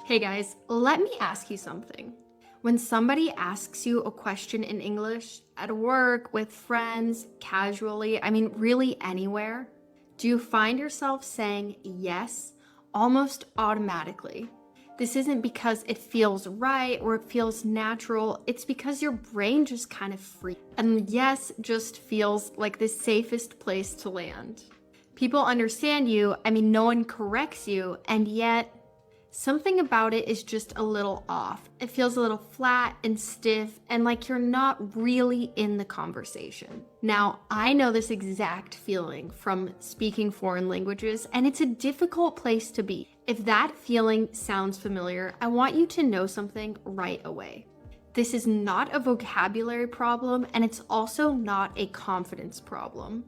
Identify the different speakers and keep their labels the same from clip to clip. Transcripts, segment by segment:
Speaker 1: Hey guys, let me ask you something. When somebody asks you a question in English at work, with friends, casually, really anywhere, do you find yourself saying yes almost automatically? This isn't because it feels right or it feels natural, it's because your brain just kind of free. And yes just feels like the safest place to land. People understand you, no one corrects you, and yet something about it is just a little off. It feels a little flat and stiff and like you're not really in the conversation. Now, I know this exact feeling from speaking foreign languages, and it's a difficult place to be. If that feeling sounds familiar, I want you to know something right away. This is not a vocabulary problem, and it's also not a confidence problem.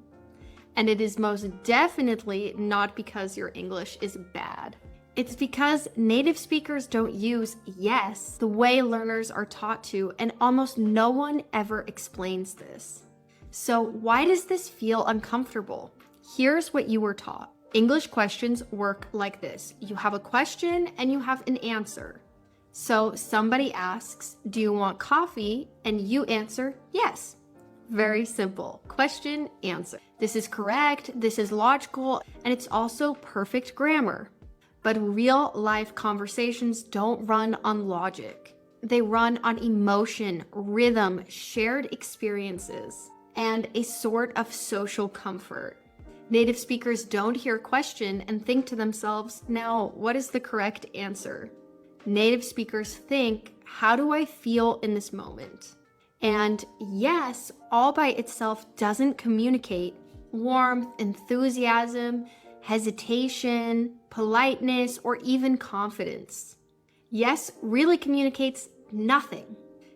Speaker 1: And it is most definitely not because your English is bad. It's because native speakers don't use yes the way learners are taught to, and almost no one ever explains this. So why does this feel uncomfortable? Here's what you were taught. English questions work like this. You have a question and you have an answer. So somebody asks, do you want coffee? And you answer, yes. Very simple. Question, answer. This is correct, this is logical, and it's also perfect grammar. But real life conversations don't run on logic. They run on emotion, rhythm, shared experiences, and a sort of social comfort. Native speakers don't hear a question and think to themselves, now, what is the correct answer? Native speakers think, how do I feel in this moment? And yes, all by itself doesn't communicate warmth, enthusiasm, hesitation, politeness, or even confidence. Yes really communicates nothing.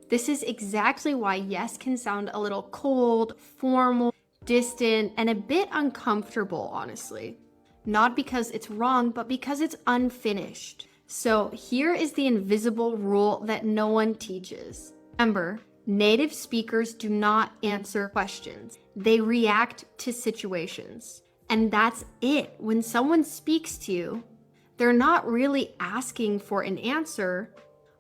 Speaker 1: This is exactly why yes can sound a little cold, formal, distant, and a bit uncomfortable, honestly. Not because it's wrong, but because it's unfinished. So here is the invisible rule that no one teaches. Remember, native speakers do not answer questions. They react to situations. And that's it. When someone speaks to you, they're not really asking for an answer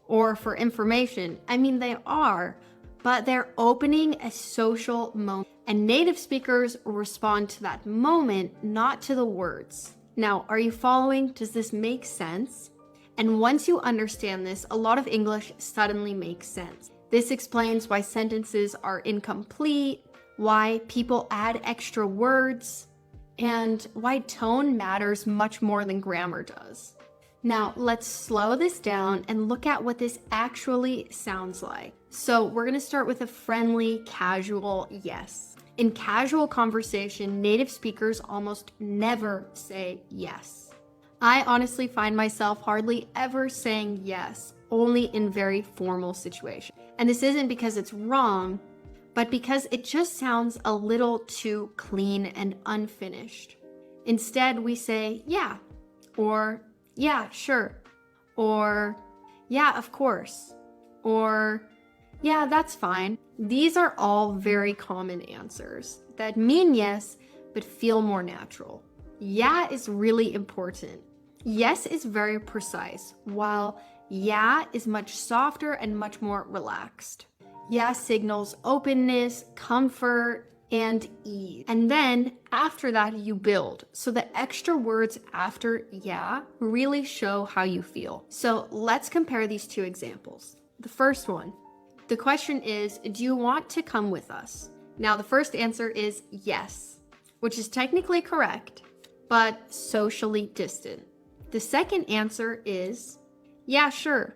Speaker 1: or for information. They are, but they're opening a social moment. And native speakers respond to that moment, not to the words. Now, are you following? Does this make sense? And once you understand this, a lot of English suddenly makes sense. This explains why sentences are incomplete, why people add extra words, and why tone matters much more than grammar does. Now, let's slow this down and look at what this actually sounds like. So we're gonna start with a friendly, casual yes. In casual conversation, native speakers almost never say yes. I honestly find myself hardly ever saying yes, only in very formal situations. And this isn't because it's wrong, but because it just sounds a little too clean and unfinished. Instead, we say, yeah, or yeah, sure, or yeah, of course, or yeah, that's fine. These are all very common answers that mean yes, but feel more natural. Yeah is really important. Yes is very precise, while yeah is much softer and much more relaxed. Yeah signals openness, comfort, and ease. And then after that, you build. So the extra words after yeah really show how you feel. So let's compare these two examples. The first one, the question is, do you want to come with us? Now, the first answer is yes, which is technically correct, but socially distant. The second answer is, yeah, sure.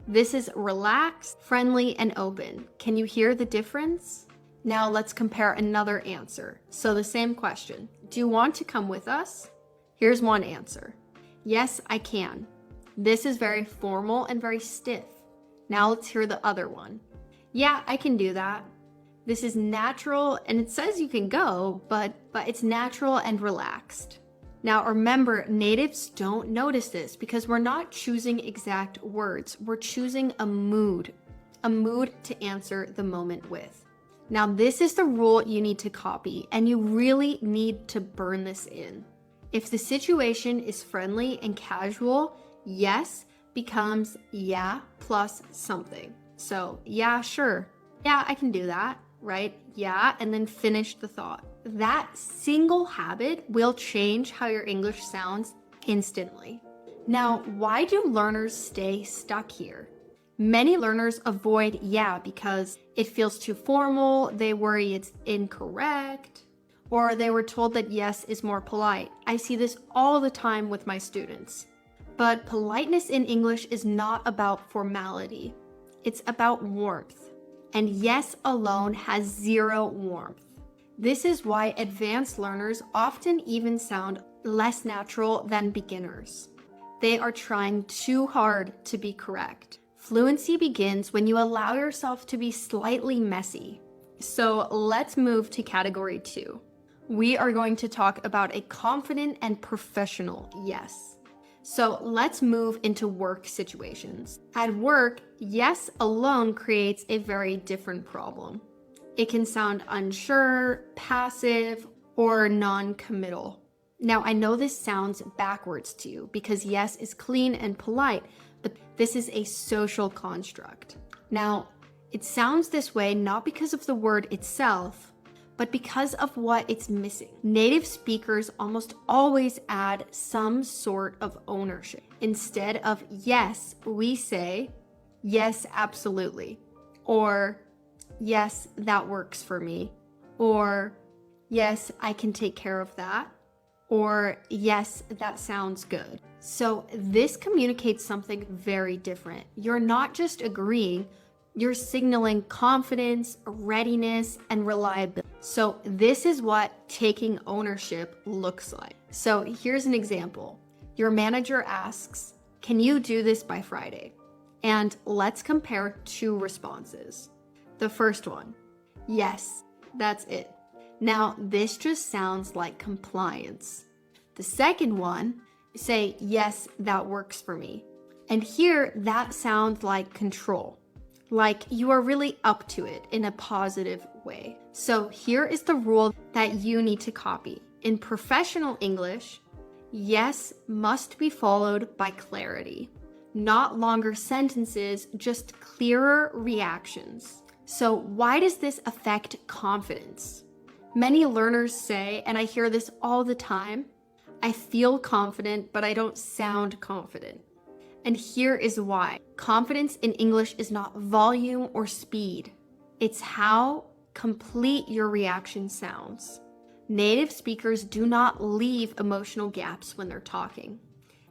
Speaker 1: This is relaxed, friendly, and open. Can you hear the difference? Now let's compare another answer. So the same question, do you want to come with us? Here's one answer. Yes, I can. This is very formal and very stiff. Now let's hear the other one. Yeah, I can do that. This is natural, and it says you can go, but it's natural and relaxed. Now remember, natives don't notice this because we're not choosing exact words. We're choosing a mood to answer the moment with. Now this is the rule you need to copy, and you really need to burn this in. If the situation is friendly and casual, yes, becomes yeah plus something. So, yeah, sure. Yeah, I can do that, right? Yeah, and then finish the thought. That single habit will change how your English sounds instantly. Now, why do learners stay stuck here? Many learners avoid yeah because it feels too formal, they worry it's incorrect, or they were told that yes is more polite. I see this all the time with my students. But politeness in English is not about formality. It's about warmth. And yes alone has zero warmth. This is why advanced learners often even sound less natural than beginners. They are trying too hard to be correct. Fluency begins when you allow yourself to be slightly messy. So let's move to category 2. We are going to talk about a confident and professional yes. So let's move into work situations. At work, yes alone creates a very different problem. It can sound unsure, passive, or non-committal. Now, I know this sounds backwards to you because yes is clean and polite, but this is a social construct. Now, it sounds this way not because of the word itself, but because of what it's missing. Native speakers almost always add some sort of ownership. Instead of yes, we say, yes, absolutely, or yes, that works for me, or yes, I can take care of that, or yes, that sounds good. So this communicates something very different. You're not just agreeing, you're signaling confidence, readiness, and reliability. So this is what taking ownership looks like. So here's an example. Your manager asks, "Can you do this by Friday?" And let's compare 2 responses. The first one, yes, that's it. Now, this just sounds like compliance. The second one, say, yes, that works for me. And here, that sounds like control, like you are really up to it in a positive way. So here is the rule that you need to copy. In professional English, yes must be followed by clarity, not longer sentences, just clearer reactions. So why does this affect confidence? Many learners say, and I hear this all the time, I feel confident, but I don't sound confident. And here is why. Confidence in English is not volume or speed. It's how complete your reaction sounds. Native speakers do not leave emotional gaps when they're talking.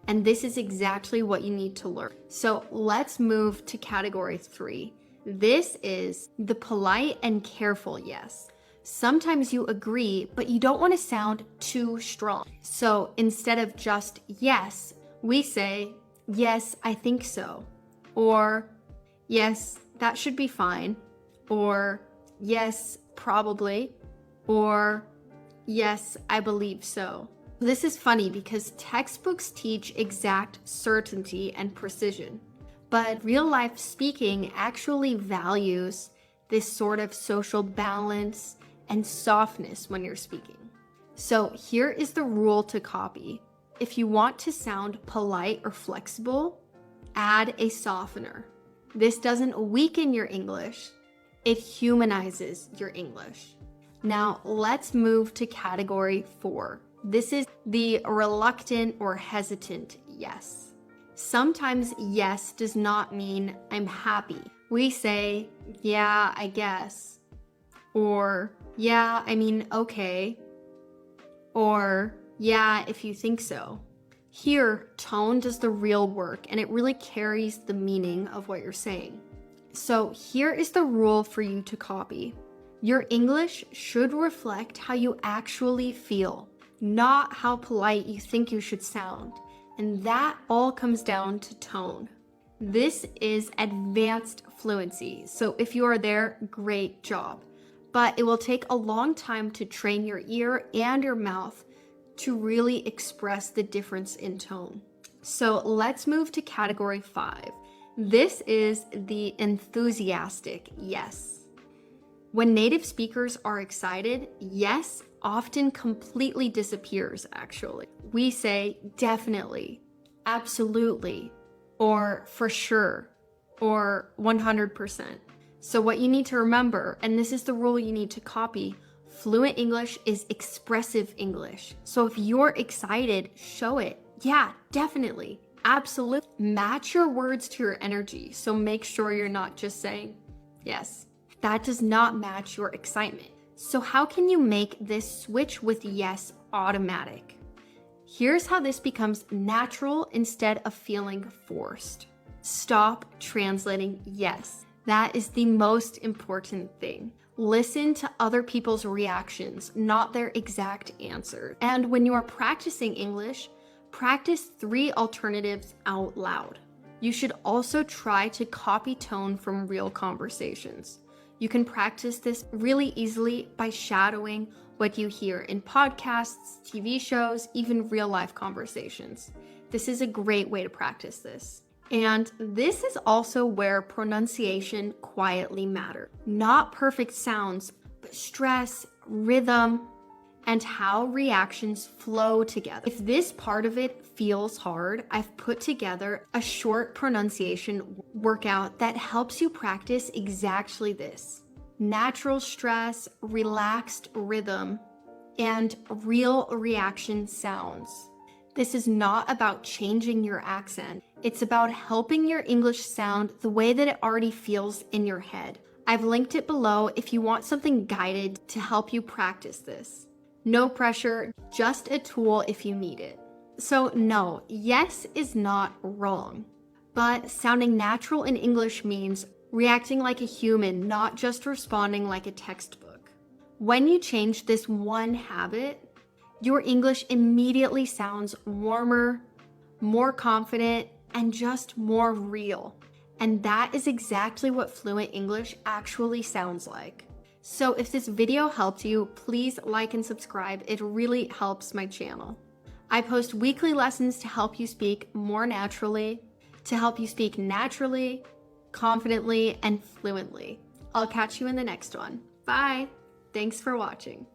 Speaker 1: And this is exactly what you need to learn. So let's move to category 3. This is the polite and careful yes. Sometimes you agree, but you don't want to sound too strong. So instead of just yes, we say, yes, I think so. Or yes, that should be fine. Or yes, probably. Or yes, I believe so. This is funny because textbooks teach exact certainty and precision, but real life speaking actually values this sort of social balance and softness when you're speaking. So here is the rule to copy. If you want to sound polite or flexible, add a softener. This doesn't weaken your English, it humanizes your English. Now let's move to category 4. This is the reluctant or hesitant yes. Sometimes yes does not mean I'm happy. We say, yeah, I guess. Or, yeah, I mean, okay. Or, yeah, if you think so. Here, tone does the real work and it really carries the meaning of what you're saying. So here is the rule for you to copy. Your English should reflect how you actually feel, not how polite you think you should sound. And that all comes down to tone. This is advanced fluency. So if you are there, great job. But it will take a long time to train your ear and your mouth to really express the difference in tone. So let's move to category 5. This is the enthusiastic yes. When native speakers are excited, yes often completely disappears actually. We say definitely, absolutely, or for sure, or 100%. So what you need to remember, and this is the rule you need to copy, fluent English is expressive English. So if you're excited, show it. Yeah, definitely. Absolutely. Match your words to your energy. So make sure you're not just saying yes. That does not match your excitement. So how can you make this switch with yes automatic? Here's how this becomes natural instead of feeling forced. Stop translating yes. That is the most important thing. Listen to other people's reactions, not their exact answer. And when you are practicing English, practice 3 alternatives out loud. You should also try to copy tone from real conversations. You can practice this really easily by shadowing what you hear in podcasts, TV shows, even real life conversations. This is a great way to practice this. And this is also where pronunciation quietly matters. Not perfect sounds, but stress, rhythm, and how reactions flow together. If this part of it feels hard, I've put together a short pronunciation workout that helps you practice exactly this. Natural stress, relaxed rhythm, and real reaction sounds. This is not about changing your accent. It's about helping your English sound the way that it already feels in your head. I've linked it below if you want something guided to help you practice this. No pressure, just a tool if you need it. So no, yes is not wrong, but sounding natural in English means reacting like a human, not just responding like a textbook. When you change this one habit, your English immediately sounds warmer, more confident, and just more real. And that is exactly what fluent English actually sounds like. So if this video helped you, please like and subscribe. It really helps my channel. I post weekly lessons to help you speak more naturally, to help you speak naturally, confidently, and fluently. I'll catch you in the next one. Bye. Thanks for watching.